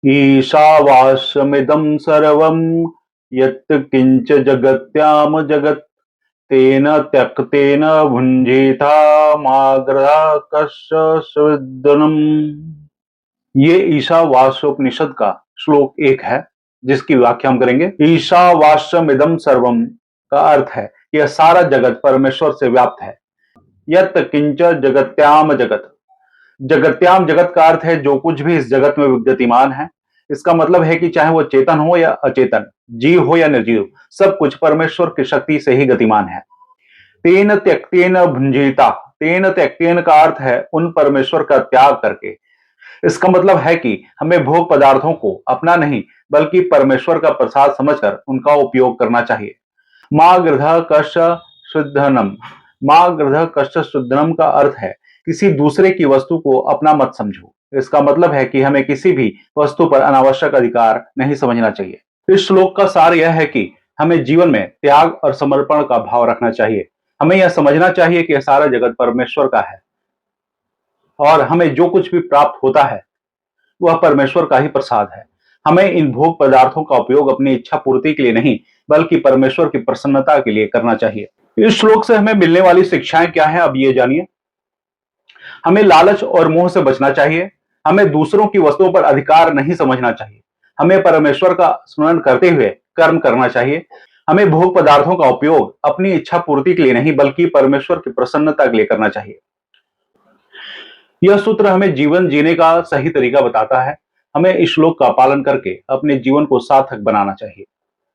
ईशावास्यमिदं सर्वं यत् किंच जगत्याम जगत् तेन त्यक्तेन भुंजीथा माग्रह कस्य। ये ईशावास्योपनिषद का श्लोक एक है, जिसकी व्याख्या हम करेंगे। ईशावास्यमिदं सर्वम का अर्थ है यह सारा जगत परमेश्वर से व्याप्त है। यत किंच जगत्याम जगत, जगत्याम जगत का अर्थ है जो कुछ भी इस जगत में विद्यमान है। इसका मतलब है कि चाहे वो चेतन हो या अचेतन, जीव हो या निर्जीव, सब कुछ परमेश्वर की शक्ति से ही गतिमान है। तेन त्यक्तेन भुंजीता, तेन त्यक्तेन का अर्थ है उन परमेश्वर का त्याग करके। इसका मतलब है कि हमें भोग पदार्थों को अपना नहीं बल्कि परमेश्वर का प्रसाद समझकर उनका उपयोग करना चाहिए। माँ गृध कश शुद्धनम, माँ गृध कश शुद्धनम का अर्थ है किसी दूसरे की वस्तु को अपना मत समझो। इसका मतलब है कि हमें किसी भी वस्तु पर अनावश्यक अधिकार नहीं समझना चाहिए। इस श्लोक का सार यह है कि हमें जीवन में त्याग और समर्पण का भाव रखना चाहिए। हमें यह समझना चाहिए कि यह सारा जगत परमेश्वर का है और हमें जो कुछ भी प्राप्त होता है वह परमेश्वर का ही प्रसाद है। हमें इन भोग पदार्थों का उपयोग अपनी इच्छा पूर्ति के लिए नहीं बल्कि परमेश्वर की प्रसन्नता के लिए करना चाहिए। इस श्लोक से हमें मिलने वाली शिक्षाएं क्या है, अब ये जानिए। हमें लालच और मोह से बचना चाहिए। हमें दूसरों की वस्तुओं पर अधिकार नहीं समझना चाहिए। हमें परमेश्वर का स्मरण करते हुए कर्म करना चाहिए। हमें भोग पदार्थों का उपयोग अपनी इच्छा पूर्ति के लिए नहीं बल्कि परमेश्वर की प्रसन्नता के लिए करना चाहिए। यह सूत्र हमें जीवन जीने का सही तरीका बताता है। हमें इस श्लोक का पालन करके अपने जीवन को सार्थक बनाना चाहिए।